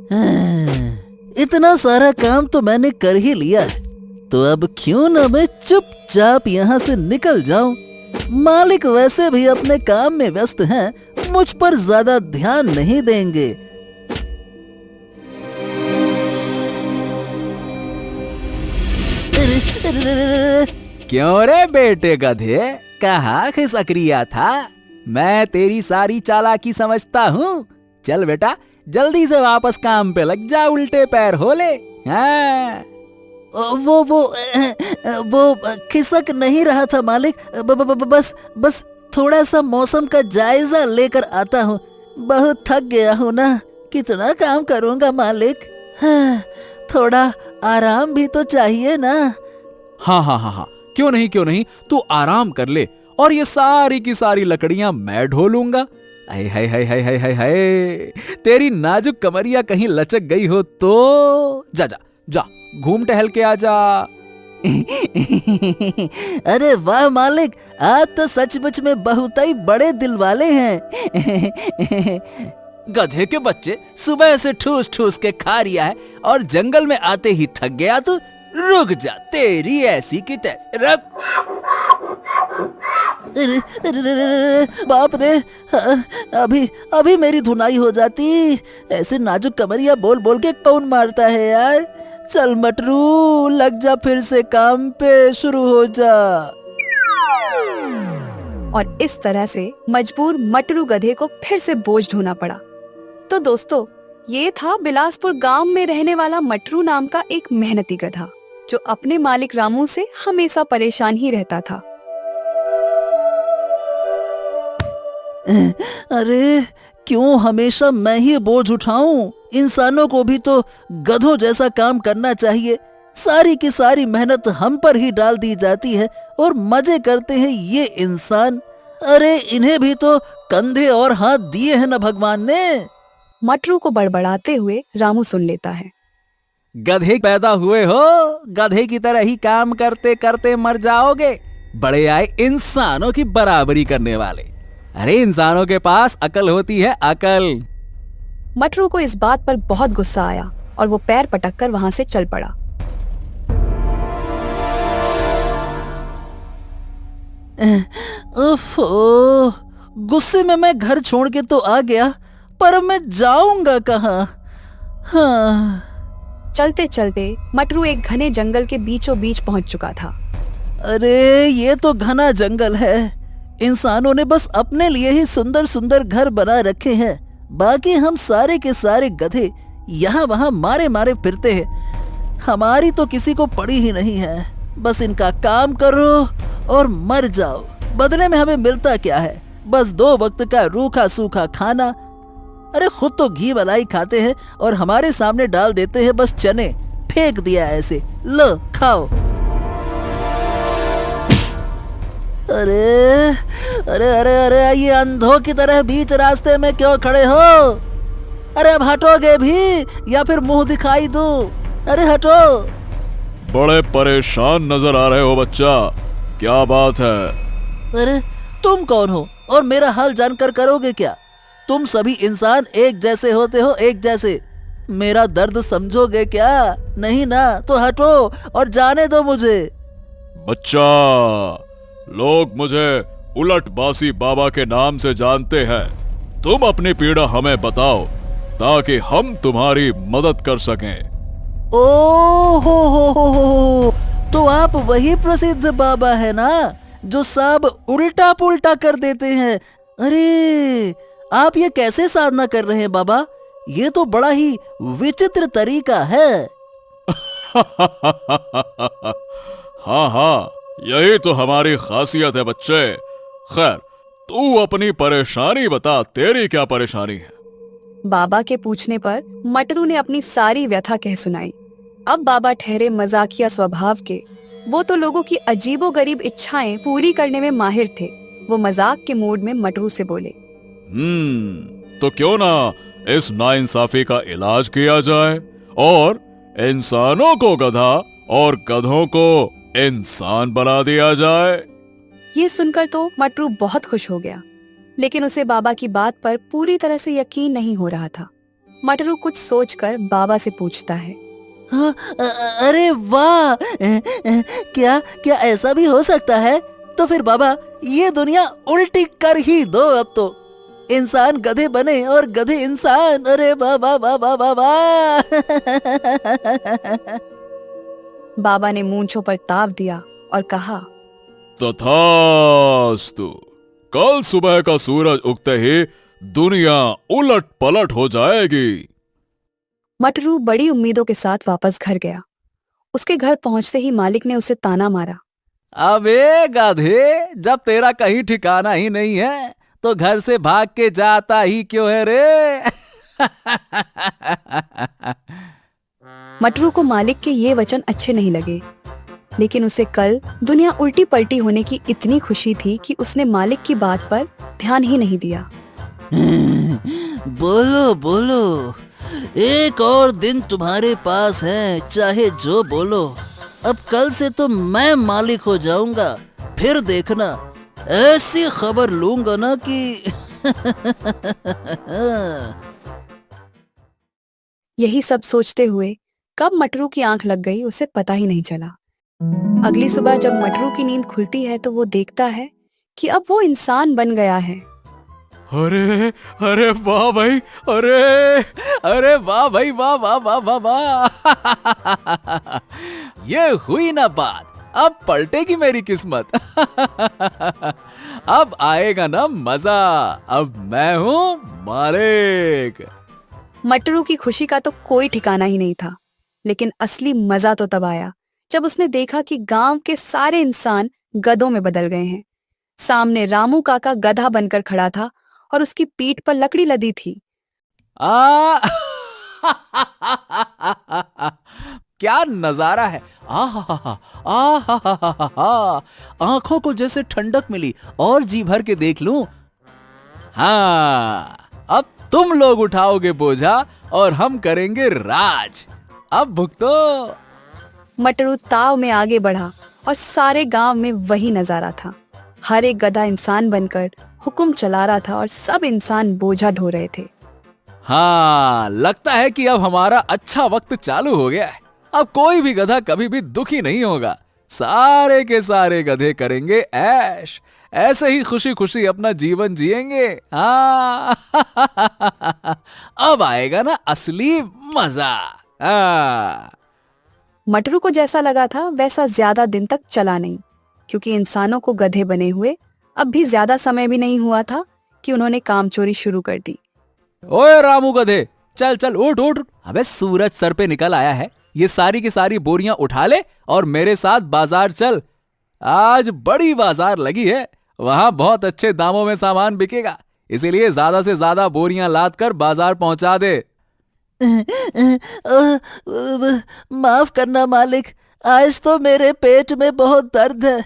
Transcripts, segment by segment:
इतना सारा काम तो मैंने कर ही लिया है, तो अब क्यों ना मैं चुपचाप यहाँ से निकल जाऊं। मालिक वैसे भी अपने काम में व्यस्त हैं, मुझ पर ज्यादा ध्यान नहीं देंगे। क्यों रे बेटे गधे, कहाँ खिसक रिया था? मैं तेरी सारी चालाकी समझता हूँ। चल बेटा, जल्दी से वापस काम पे लग जा, उल्टे पैर हो ले। हाँ। वो खिसक नहीं रहा था मालिक, बस थोड़ा सा मौसम का जायजा लेकर आता हूँ। बहुत थक गया हूँ ना, कितना काम करूँगा मालिक। हाँ, थोड़ा आराम भी तो चाहिए ना। हाँ, क्यों नहीं, तू आराम कर ले और ये सारी की सारी लकड़ियां मैं ढोलूंगा। हाय हाय हाय हाय हाय हाय हाय, तेरी नाजुक कमरिया कहीं लचक गई हो तो जा जा जा, घूम टहल के आ जा। अरे वाह मालिक, आप तो सचमुच में बहुत ही बड़े दिल वाले हैं। गधे के बच्चे, सुबह से ठूस ठूस के खा रिया है और जंगल में आते ही थक गया तू? रुक जा, तेरी ऐसी की तैसी। रख। बाप रे, अभी मेरी धुनाई हो जाती। ऐसे नाजुक कमरिया बोल बोल के कौन मारता है यार। चल मटरू, लग जा फिर से काम पे, शुरू हो जा। और इस तरह से मजबूर मटरू गधे को फिर से बोझ ढोना पड़ा। तो दोस्तों, ये था बिलासपुर गांव में रहने वाला मटरू नाम का एक मेहनती गधा, जो अपने मालिक रामू से हमेशा परेशान ही रहता था। अरे क्यों हमेशा मैं ही बोझ उठाऊं? इंसानों को भी तो गधों जैसा काम करना चाहिए। सारी की सारी मेहनत हम पर ही डाल दी जाती है और मजे करते हैं ये इंसान। अरे इन्हें भी तो कंधे और हाथ दिए हैं ना भगवान ने। मटरू को बड़बड़ाते हुए रामू सुन लेता है। गधे पैदा हुए हो, गधे की तरह ही काम करते करते मर जाओगे। बड़े आए इंसानों की बराबरी करने वाले। अरे इंसानों के पास अकल होती है, अकल। मटरू को इस बात पर बहुत गुस्सा आया और वो पैर पटककर वहां से चल पड़ा। ओफो, गुस्से में मैं घर छोड़ के तो आ गया, पर अब मैं जाऊंगा कहाँ? हाँ। चलते चलते मटरू एक घने जंगल के बीचों बीच पहुंच चुका था। अरे ये तो घना जंगल है। इंसानों ने बस अपने लिए ही सुंदर सुंदर घर बना रखे हैं, बाकी हम सारे के सारे गधे यहाँ वहाँ मारे मारे फिरते हैं। हमारी तो किसी को पड़ी ही नहीं है। बस इनका काम करो और मर जाओ। बदले में हमें मिलता क्या है? बस 2 वक्त का रूखा सूखा खाना। अरे खुद तो घी मलाई खाते हैं और हमारे सामने डाल देते हैं बस चने। फेंक दिया ऐसे, लो खाओ। अरे अरे अरे अरे, ये अंधों की तरह बीच रास्ते में क्यों खड़े हो? अरे अब हटोगे भी या फिर मुंह दिखाई दूं? अरे हटो। बड़े परेशान नजर आ रहे हो बच्चा, क्या बात है? अरे तुम कौन हो और मेरा हाल जानकर करोगे क्या? तुम सभी इंसान एक जैसे होते हो, एक जैसे। मेरा दर्द समझोगे क्या? नहीं ना, तो हटो और जाने दो मुझे। बच्चा, लोग मुझे उलट बासी बाबा के नाम से जानते हैं। तुम अपनी पीड़ा हमें बताओ ताकि हम तुम्हारी मदद कर सकें। ओ हो, तो आप वही प्रसिद्ध बाबा है ना, जो सब उल्टा पुल्टा कर देते हैं। अरे आप ये कैसे साधना कर रहे हैं बाबा? ये तो बड़ा ही विचित्र तरीका है। हाँ, यही तो हमारी खासियत है बच्चे। खैर, तू अपनी परेशानी बता, तेरी क्या परेशानी है? बाबा के पूछने पर मटरू ने अपनी सारी व्यथा कह सुनाई। अब बाबा ठहरे मजाकिया स्वभाव के। वो तो लोगों की अजीबोगरीब इच्छाएं पूरी करने में माहिर थे। वो मजाक के मूड में मटरू से बोले, तो क्यों ना इस नाइंसाफी का इलाज किया जाए और इंसानों को गधा और गधों को इंसान बना दिया जाए। ये सुनकर तो मटरू बहुत खुश हो गया, लेकिन उसे बाबा की बात पर पूरी तरह से यकीन नहीं हो रहा था। मटरू कुछ सोचकर बाबा से पूछता है। हाँ, अरे वाह, क्या क्या ऐसा भी हो सकता है? तो फिर बाबा ये दुनिया उल्टी कर ही दो, अब तो इंसान गधे बने और गधे इंसान। अरे वाह वाह वाह वाह वाह वाह। बाबा ने मूंछों पर ताव दिया और कहा, तथास्तु। कल सुबह का सूरज उगते ही दुनिया उलट पलट हो जाएगी। मटरू बड़ी उम्मीदों के साथ वापस घर गया। उसके घर पहुंचते ही मालिक ने उसे ताना मारा। अबे गाधे, जब तेरा कहीं ठिकाना ही नहीं है तो घर से भाग के जाता ही क्यों है रे? मटरू को मालिक के ये वचन अच्छे नहीं लगे, लेकिन उसे कल दुनिया उल्टी पलटी होने की इतनी खुशी थी कि उसने मालिक की बात पर ध्यान ही नहीं दिया। बोलो बोलो, एक और दिन तुम्हारे पास है, चाहे जो बोलो। अब कल से तो मैं मालिक हो जाऊंगा, फिर देखना ऐसी खबर लूंगा ना कि यही सब सोचते हुए कब मटरू की आंख लग गई उसे पता ही नहीं चला। अगली सुबह जब मटरू की नींद खुलती है तो वो देखता है कि अब वो इंसान बन गया है। अरे अरे वाह भाई, अरे अरे वाह भाई, वाह वाह वाह वाह वाह। ये हुई ना बात, अब पलटेगी मेरी किस्मत। अब आएगा ना मजा, अब मैं हूँ मालिक। मटरू की खुशी का तो कोई ठिकाना ही नहीं था, लेकिन असली मजा तो तब आया जब उसने देखा कि गांव के सारे इंसान गधों में बदल गए हैं। सामने रामू काका गधा बनकर खड़ा था और उसकी पीठ पर लकड़ी लदी थी। आ क्या नजारा है! आंखों को जैसे ठंडक मिली और जी भर के देख लूं। हाँ, अब तुम लोग उठाओगे बोझा और हम करेंगे राज। अब भुगतो। मटरू ताव में आगे बढ़ा और सारे गांव में वही नजारा था। हर एक गधा इंसान बनकर हुक्म चला रहा था और सब इंसान बोझा ढो रहे थे। हाँ, लगता है कि अब हमारा अच्छा वक्त चालू हो गया है। अब कोई भी गधा कभी भी दुखी नहीं होगा। सारे के सारे गधे करेंगे ऐश, ऐसे ही खुशी खुशी अपना जीवन जिएंगे। हाँ। अब आएगा ना असली मजा। हाँ। मटरू को जैसा लगा था वैसा ज्यादा दिन तक चला नहीं, क्योंकि इंसानों को गधे बने हुए अब भी ज्यादा समय भी नहीं हुआ था कि उन्होंने काम चोरी शुरू कर दी। ओए रामू गधे, चल चल उठ उठ। अबे सूरज सर पे निकल आया है, ये सारी की सारी बोरियां उठा ले और मेरे साथ बाजार चल। आज बड़ी बाजार लगी है, वहां बहुत अच्छे दामों में सामान बिकेगा, इसीलिए ज्यादा से ज्यादा बोरियां लाद कर बाजार पहुंचा दे। माफ करना मालिक, आज तो मेरे पेट में बहुत दर्द है।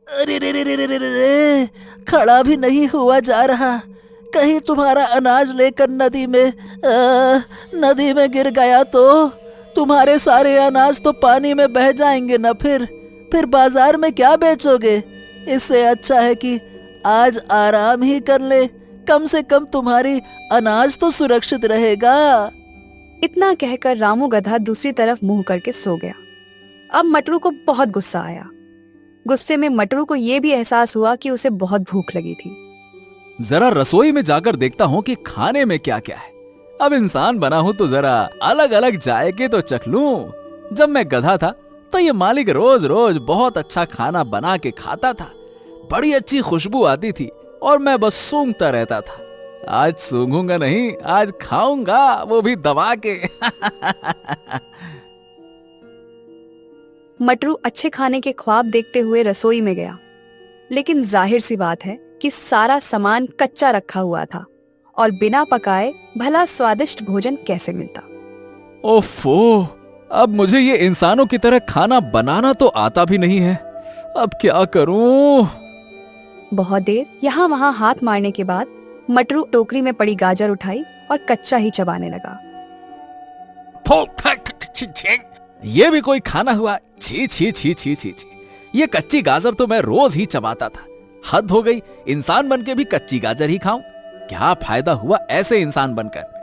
अरे रे रे रे रे रे रे, खड़ा भी नहीं हुआ जा रहा। कहीं तुम्हारा अनाज लेकर नदी में गिर गया तो तुम्हारे सारे अनाज तो पानी में बह जाएंगे ना। फिर बाजार में क्या बेचोगे? इससे अच्छा है कि आज आराम ही कर ले, कम से कम तुम्हारी अनाज तो सुरक्षित रहेगा। इतना कहकर रामू गधा दूसरी तरफ मुंह करके सो गया। अब मटरू को बहुत गुस्सा आया। गुस्से में मटरू को यह भी एहसास हुआ कि उसे बहुत भूख लगी थी। जरा रसोई में जाकर देखता हूँ कि खाने में क्या क्या है। अब इंसान बना हूं तो जरा अलग अलग जायके तो चख लूं। जब मैं गधा था तो ये मालिक रोज रोज बहुत अच्छा खाना बना के खाता था, बड़ी अच्छी खुशबू आती थी और मैं बस सूंघता रहता था। आज सूंघूंगा नहीं, आज खाऊंगा, वो भी दबा के। मटरू अच्छे खाने के ख्वाब देखते हुए रसोई में गया, लेकिन जाहिर सी बात है कि सारा सामान कच्चा रखा हुआ था और बिना पकाए भला स्वादिष्ट भोजन कैसे मिलता। ओफो, अब मुझे ये इंसानों की तरह खाना बनाना तो आता भी नहीं है। अब क्या करूं? बहुत देर यहाँ वहाँ हाथ मारने के बाद मटरू टोकरी में पड़ी गाजर उठाई और कच्चा ही चबाने लगा। ये भी कोई खाना हुआ? छी छी छी छी छी छी, ये कच्ची गाजर तो मैं रोज ही चबाता था। हद हो गई, इंसान बनके भी कच्ची गाजर ही खाऊं? क्या फायदा हुआ ऐसे इंसान बनकर।